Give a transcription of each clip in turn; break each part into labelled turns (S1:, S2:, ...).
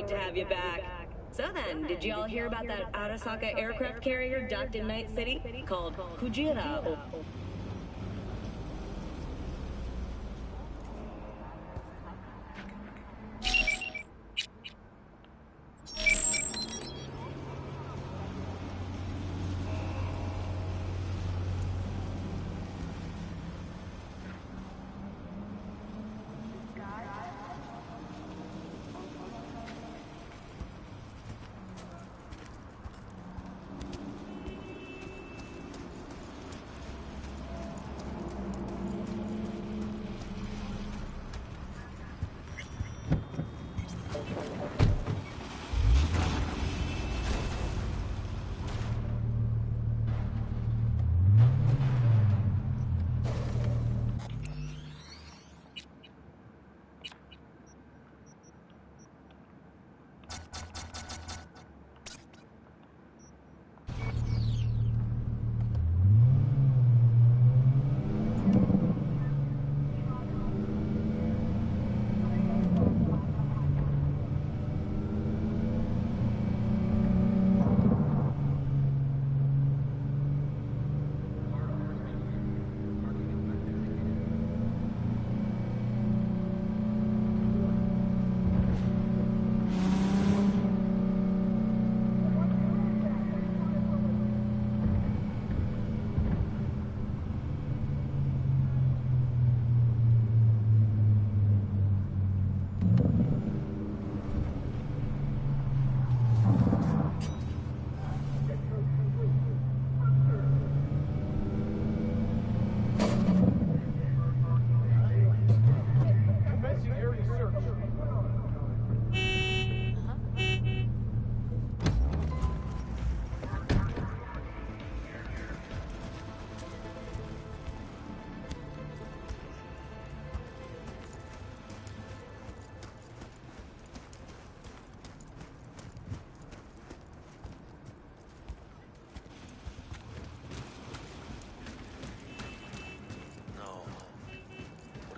S1: to have you back. So then, did you all hear about that Arasaka aircraft carrier docked in Night City? Called Kujira?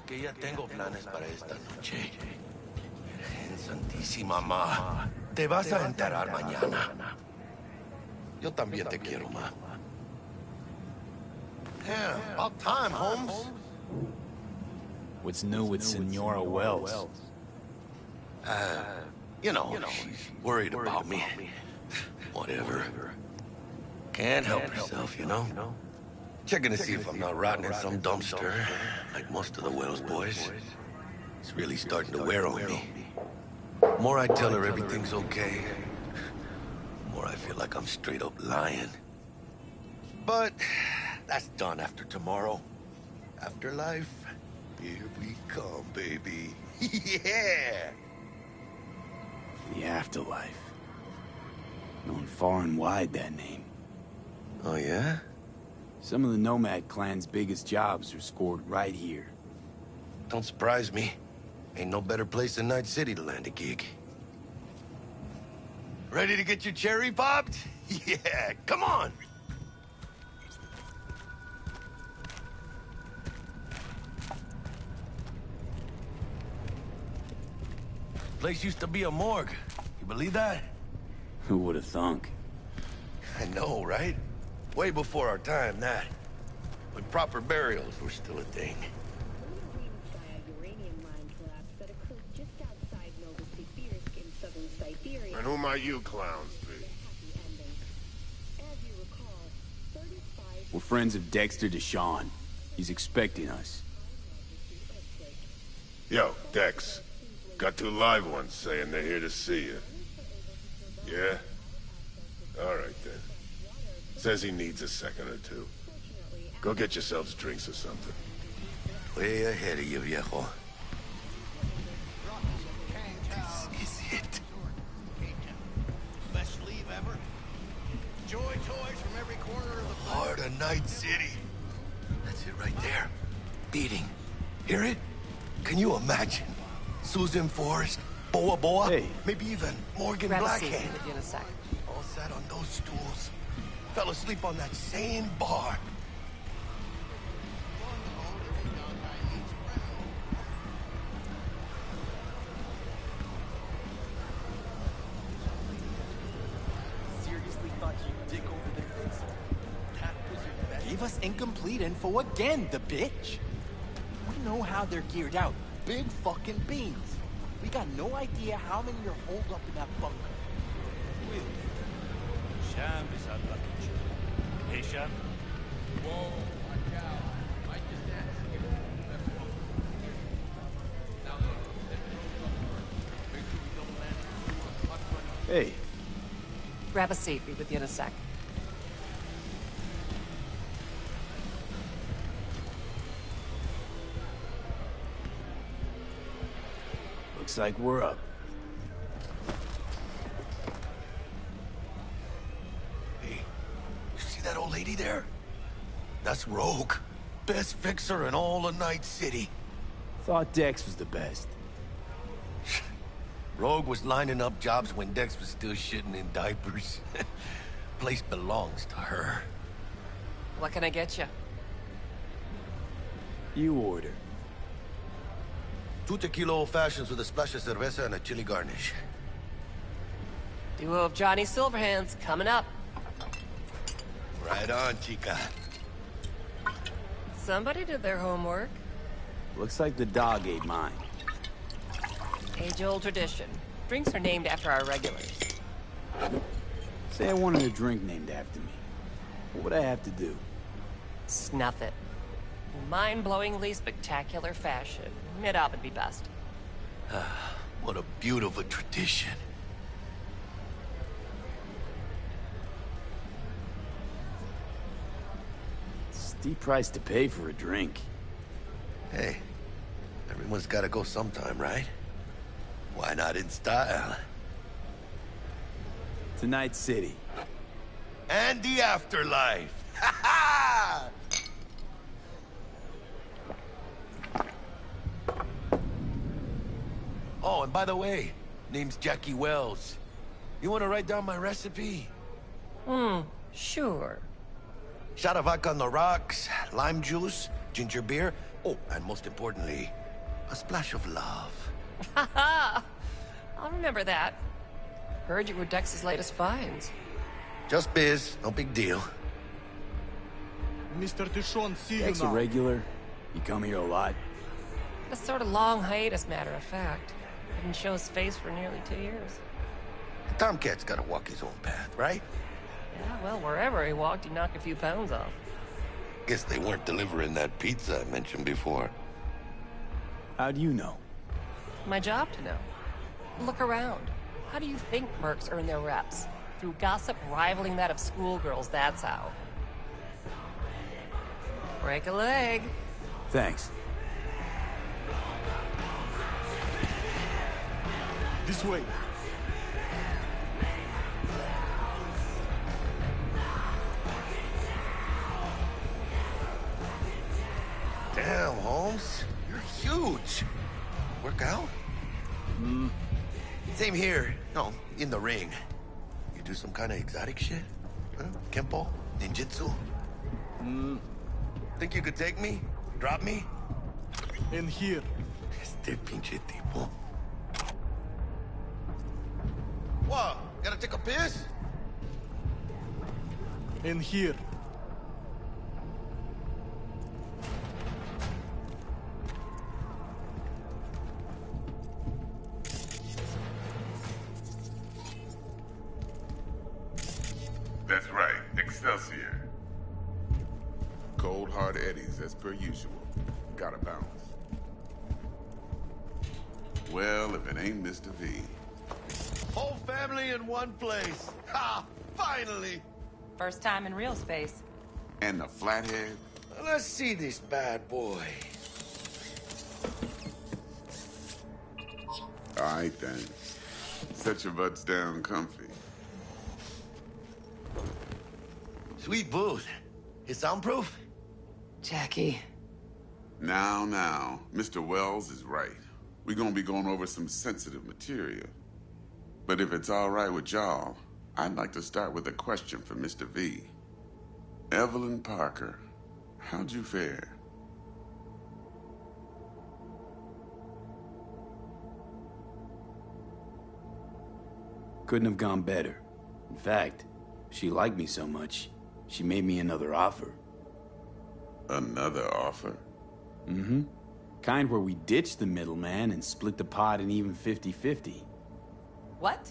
S2: Que ya tengo planes para esta noche. Virgen Santísima, ma. Te vas a enterar mañana. Yo también te quiero, ma. Yeah, about time, Holmes.
S3: What's new with Senora Wells?
S2: You know, she's worried about me. Whatever. Can't help herself, you know? Checking to see if I'm not rotting in some dumpster, like most of the Wells boys. It's really starting to wear on me. The more I tell her everything's okay, the more I feel like I'm straight up lying. But that's done after tomorrow. Afterlife, here we come, baby. Yeah!
S3: The afterlife. Known far and wide, that name.
S2: Oh, yeah?
S3: Some of the Nomad clan's biggest jobs are scored right here.
S2: Don't surprise me. Ain't no better place than Night City to land a gig. Ready to get your cherry popped? Yeah, come on! Place used to be a morgue. You believe that?
S3: Who would have thunk?
S2: I know, right? Way before our time, that. When proper burials were still a thing.
S4: And who might you clowns be?
S3: We're friends of Dexter Deshawn. He's expecting us.
S4: Yo, Dex. Got two live ones saying they're here to see you. Yeah? All right, then. Says he needs a second or two. Go get yourselves drinks or something.
S2: Way ahead of you, viejo. This is it.
S5: Best leave ever. Joy toys from every corner of the
S2: Heart of Night City. That's it right there. Beating. Hear it? Can you imagine? Susan Forrest, Boa Boa,
S3: hey.
S2: Maybe even Morgan
S6: Grab a seat.
S2: Blackhand.
S6: We'll be in a sec.
S2: All sat on those stools. Fell asleep on that same bar.
S6: gave us incomplete info again, the bitch. We know how they're geared out. Big fucking beans. We got no idea how many are holed up in that bunker. Really?
S5: Sham is unlucky. Hey, Sham?
S7: Whoa, watch out. Might just dance here. That's what. Now look, make sure we don't land on hot running.
S3: Hey,
S8: Grab a seat, be with you in a sec.
S3: looks like we're up.
S2: Hey, you see that old lady there? That's Rogue. Best fixer in all of Night City.
S3: Thought Dex was the best.
S2: Rogue was lining up jobs when Dex was still shitting in diapers. Place belongs to her.
S8: What can I get you?
S3: You order.
S2: 2 tequila old fashions with a splash of cerveza and a chili garnish.
S8: Duo of Johnny Silverhands coming up.
S2: Right on, chica.
S8: Somebody did their homework.
S3: Looks like the dog ate mine.
S8: Age-old tradition. Drinks are named after our regulars.
S3: Say I wanted a drink named after me. What would I have to do?
S8: Snuff it. In mind-blowingly spectacular fashion. Mid-op would be best.
S2: What a beautiful tradition.
S3: Steep price to pay for a drink.
S2: Hey, everyone's gotta go sometime, right? Why not in style?
S3: Tonight's City.
S2: And the afterlife. Ha ha! Oh, and by the way, name's Jackie Wells. You want to write down my recipe?
S8: Sure.
S2: Shot of vodka on the rocks, lime juice, ginger beer. Oh, and most importantly, a splash of love.
S8: Haha! I'll remember that. Heard you were Dex's latest finds.
S2: Just biz, no big deal.
S6: Mr. Dishon, see you
S3: Dex a
S6: now.
S3: regular? You come here a lot?
S8: A sort of long hiatus, matter of fact. Didn't show his face for nearly 2 years.
S2: Tomcat's gotta walk his own path, right?
S8: Yeah, well, wherever he walked, he knocked a few pounds off.
S2: Guess they weren't delivering that pizza I mentioned before.
S3: How do you know?
S8: My job to know. Look around. How do you think mercs earn their reps? Through gossip rivaling that of schoolgirls, that's how. Break a leg.
S3: Thanks.
S6: This way.
S2: Damn, Holmes. You're huge. Work out? Same here. No, in the ring. You do some kind of exotic shit? Huh? Kempo? Ninjutsu? Think you could take me? Drop me?
S6: In here.
S2: Este pinche tipo. What? Gotta take a piss?
S6: In here.
S9: That's right, Excelsior. Cold hard eddies as per usual. Gotta bounce. Well, if it ain't Mr. V.
S2: Whole family in one place. Ha! Finally!
S8: First time in real space.
S9: And the flathead?
S2: Let's see this bad boy.
S9: Alright then. Set your butts down comfy.
S2: Sweet booth. It's soundproof?
S8: Jackie.
S9: Now, Mr. Wells is right. We're gonna be going over some sensitive material. But if it's all right with y'all, I'd like to start with a question for Mr. V. Evelyn Parker, how'd you fare?
S3: Couldn't have gone better. In fact, she liked me so much, she made me another offer.
S9: Another offer?
S3: Mm-hmm. Kind where we ditch the middleman and split the pot in even 50-50.
S8: What?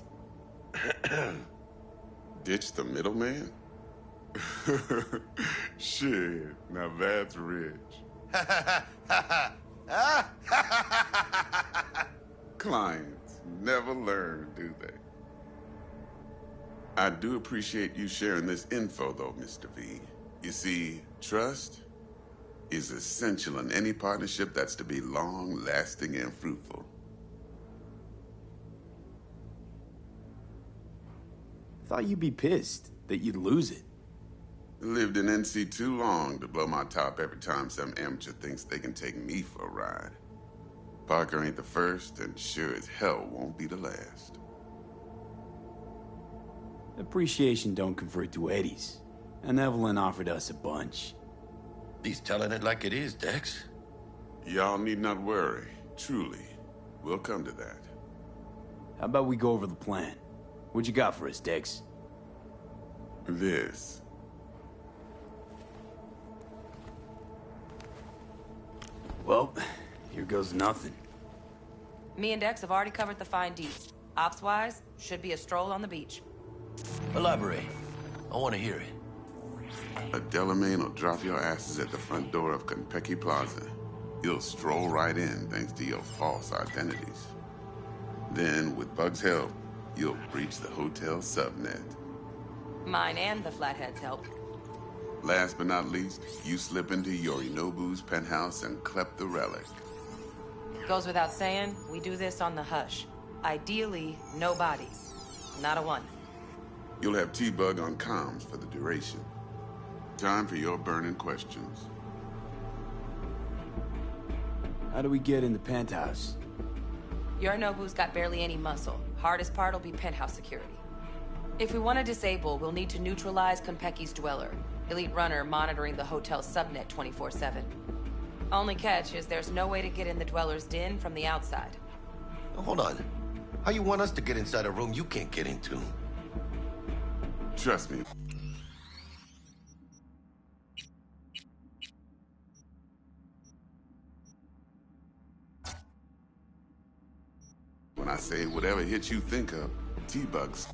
S9: Ditch the middleman? Shit, now that's rich. Clients never learn, do they? I do appreciate you sharing this info, though, Mr. V. You see, trust is essential in any partnership that's to be long-lasting and fruitful.
S3: Thought you'd be pissed that you'd lose it.
S9: Lived in NC too long to blow my top every time some amateur thinks they can take me for a ride. Parker ain't the first, and sure as hell won't be the last.
S3: Appreciation don't convert to eddies, and Evelyn offered us a bunch.
S2: He's telling it like it is, Dex.
S9: Y'all need not worry. Truly, we'll come to that.
S3: How about we go over the plan? What you got for us, Dex?
S9: This.
S3: Well, here goes nothing.
S8: Me and Dex have already covered the fine deets. Ops-wise, should be a stroll on the beach.
S2: Elaborate. I want to hear it.
S9: A Delamain will drop your asses at the front door of Konpeki Plaza. You'll stroll right in thanks to your false identities. Then, with Bug's help, you'll breach the hotel subnet.
S8: Mine and the Flathead's help.
S9: Last but not least, you slip into Yorinobu's penthouse and clep the relic.
S8: Goes without saying, we do this on the hush. Ideally, no bodies. Not a one.
S9: You'll have T-Bug on comms for the duration. Time for your burning questions.
S3: How do we get in the penthouse?
S8: Yorinobu's got barely any muscle. Hardest part will be penthouse security. If we want to disable, we'll need to neutralize Konpeki's dweller. Elite runner monitoring the hotel subnet 24/7. Only catch is there's no way to get in the dweller's den from the outside.
S2: Hold on. How you want us to get inside a room you can't get into?
S9: Trust me. When I say whatever hit you think of, T-Bugs.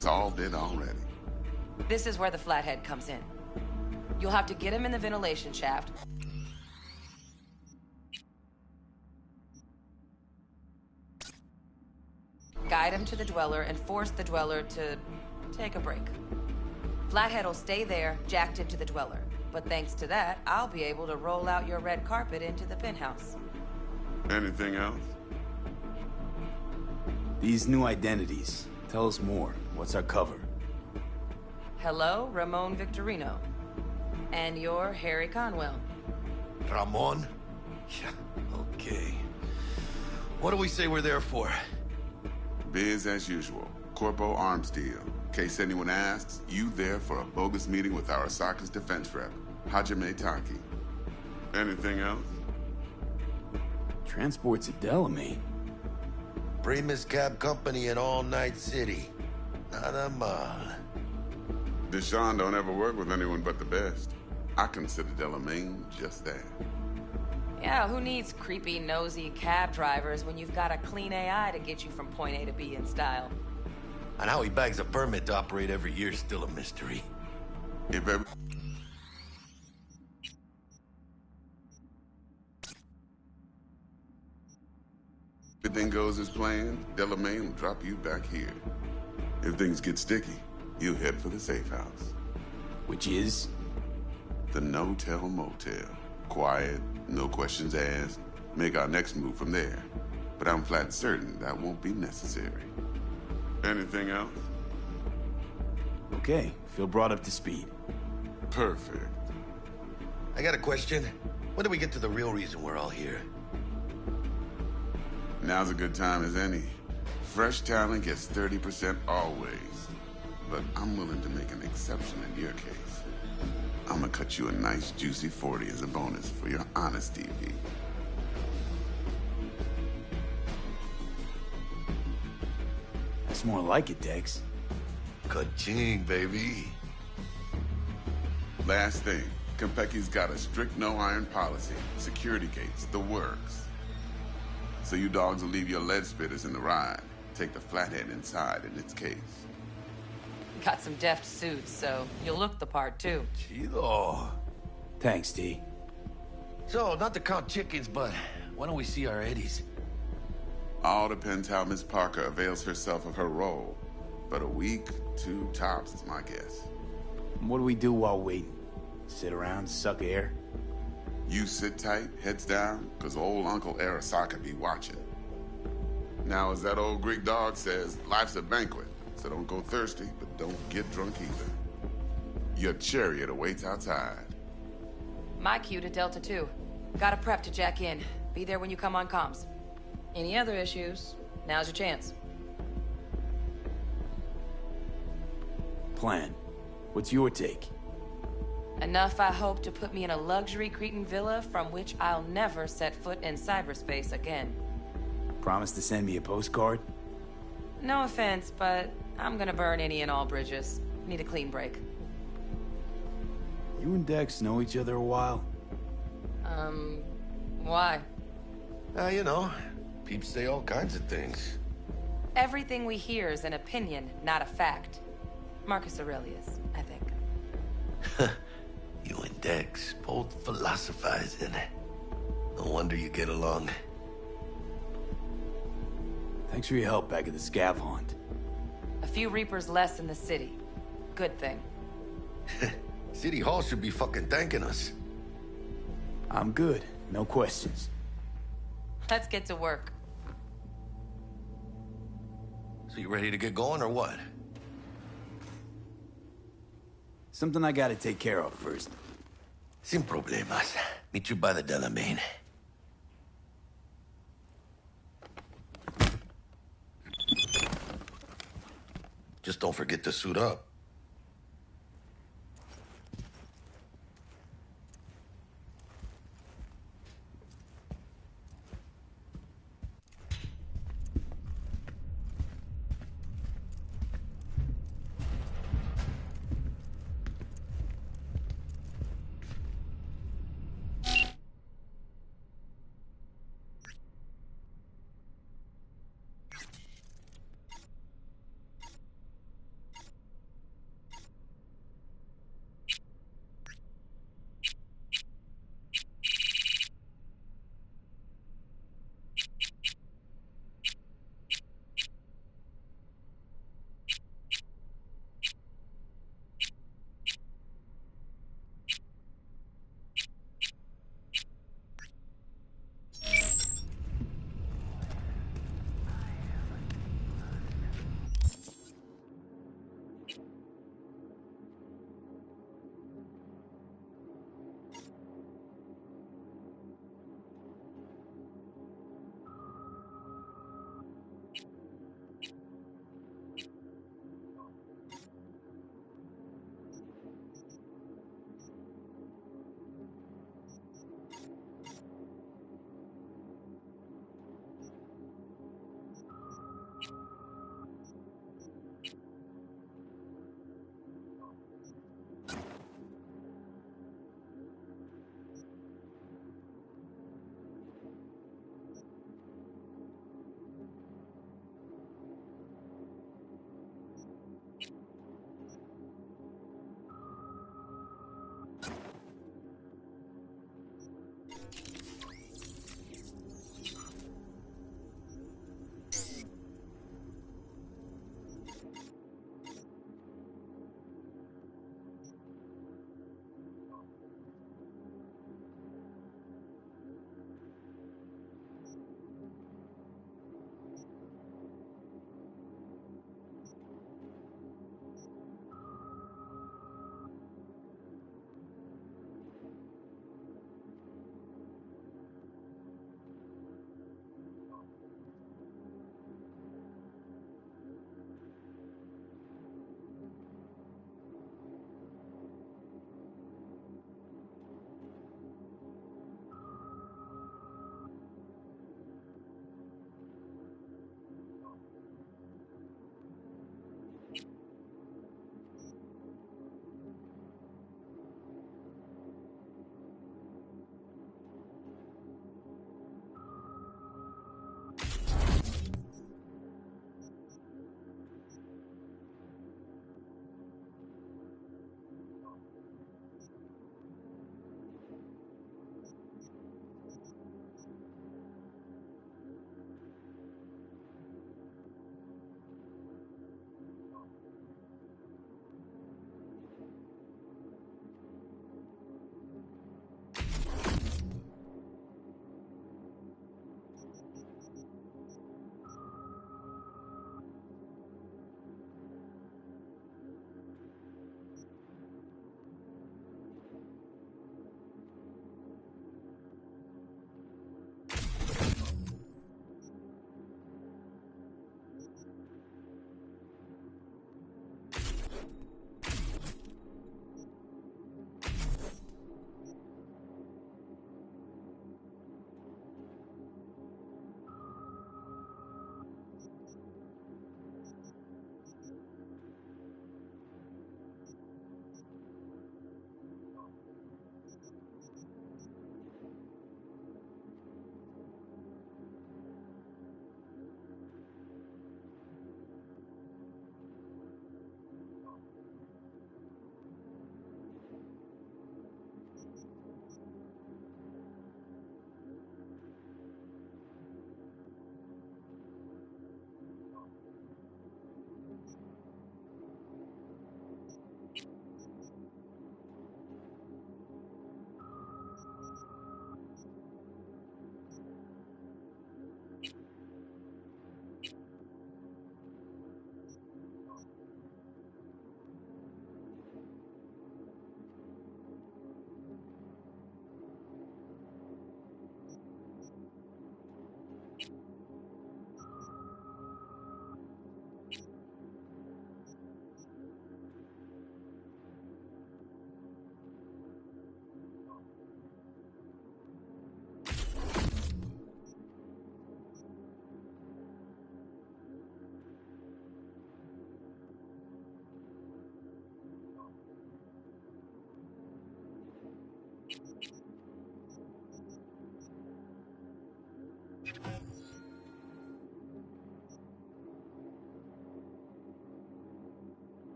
S9: Solved it already.
S8: This is where the Flathead comes in. You'll have to get him in the ventilation shaft. Guide him to the dweller and force the dweller to take a break. Flathead will stay there, jacked into the dweller. But thanks to that, I'll be able to roll out your red carpet into the penthouse.
S9: Anything else?
S3: These new identities. Tell us more. What's our cover?
S8: Hello, Ramon Victorino. And you're Harry Conwell.
S2: Ramon? Yeah, okay. What do we say we're there for?
S9: Biz as usual. Corpo arms deal. In case anyone asks, you there for a bogus meeting with Arasaka's defense rep, Hajime Taki. Anything else?
S3: Transport's a Delamain.
S2: Primus Cab Company in All Night City. Nada mal.
S9: Deshaun don't ever work with anyone but the best. I consider Delamain just that.
S8: Yeah, who needs creepy, nosy cab drivers when you've got a clean AI to get you from point A to B in style?
S2: And how he bags a permit to operate every year is still a mystery.
S9: If everything goes as planned, Delamain will drop you back here. If things get sticky, you head for the safe house.
S3: Which is?
S9: The no-tell motel. Quiet, no questions asked. Make our next move from there. But I'm flat certain that won't be necessary. Anything else?
S3: Okay, feel brought up to speed.
S9: Perfect.
S2: I got a question. When do we get to the real reason we're all here?
S9: Now's a good time as any. Fresh talent gets 30% always. But I'm willing to make an exception in your case. I'm gonna cut you a nice juicy 40 as a bonus for your honesty, V.
S3: That's more like it, Dex.
S2: Ka-ching, baby.
S9: Last thing, Konpeki's got a strict no-iron policy. Security gates, the works. So you dogs will leave your lead spitters in the ride. Take the flathead inside in its case.
S8: Got some deft suits, so you'll look the part, too.
S2: Chido.
S3: Thanks, D.
S2: So, not to count chickens, but why don't we see our Eddies?
S9: All depends how Miss Parker avails herself of her role. But a week, 2 tops is my guess.
S3: What do we do while waiting? Sit around, suck air?
S9: You sit tight, heads down, because old Uncle Arasaka be watching. Now, as that old Greek dog says, life's a banquet, so don't go thirsty, but don't get drunk either. Your chariot awaits outside.
S8: My cue to Delta 2. Gotta prep to jack in. Be there when you come on comms. Any other issues, now's your chance.
S3: Plan. What's your take?
S8: Enough, I hope, to put me in a luxury Cretan villa from which I'll never set foot in cyberspace again.
S3: Promise to send me a postcard?
S8: No offense, but I'm gonna burn any and all bridges. Need a clean break.
S3: You and Dex know each other a while?
S8: Why?
S2: You know, peeps say all kinds of things.
S8: Everything we hear is an opinion, not a fact. Marcus Aurelius, I think.
S2: You and Dex both philosophizing. No wonder you get along.
S3: Thanks for your help back at the scav haunt.
S8: A few Reapers less in the city. Good thing.
S2: City Hall should be fucking thanking us.
S3: I'm good. No questions.
S8: Let's get to work.
S2: So you ready to get going or what?
S3: Something I gotta take care of first.
S2: Sin problemas. Meet you by the Delamain. Just don't forget to suit up.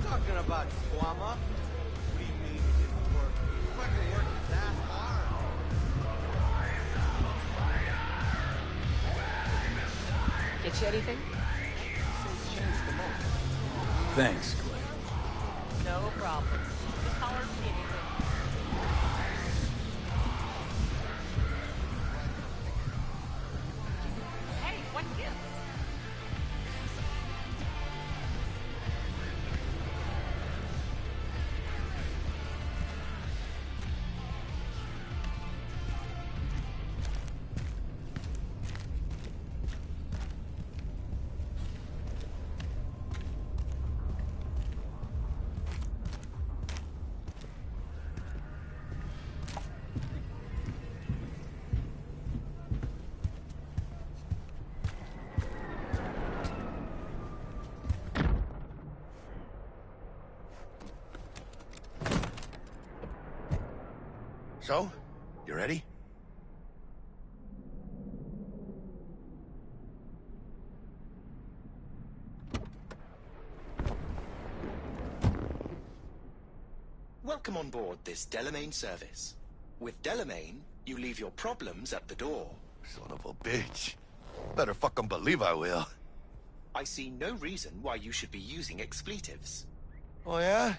S5: talking about, Squama? What do you mean it didn't work? He fucking worked his ass hard.
S8: Get you anything?
S3: Thanks, Claire.
S8: No problem. Just holler if you need anything. Hey, what gives?
S2: So, you ready?
S10: Welcome on board this Delamain service. With Delamain, you leave your problems at the door.
S2: Son of a bitch. Better fucking believe I will.
S10: I see no reason why you should be using expletives.
S2: Oh, yeah?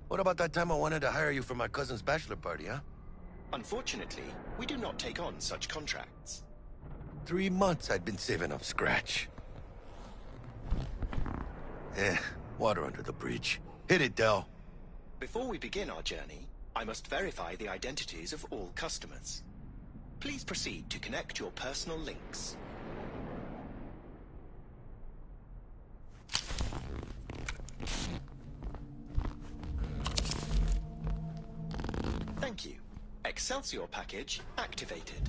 S2: What about that time I wanted to hire you for my cousin's bachelor party, huh?
S10: Unfortunately, we do not take on such contracts.
S2: 3 months I'd been saving up scratch. Water under the bridge. Hit it, Del.
S10: Before we begin our journey, I must verify the identities of all customers. Please proceed to connect your personal links. Thank you. Excelsior package activated.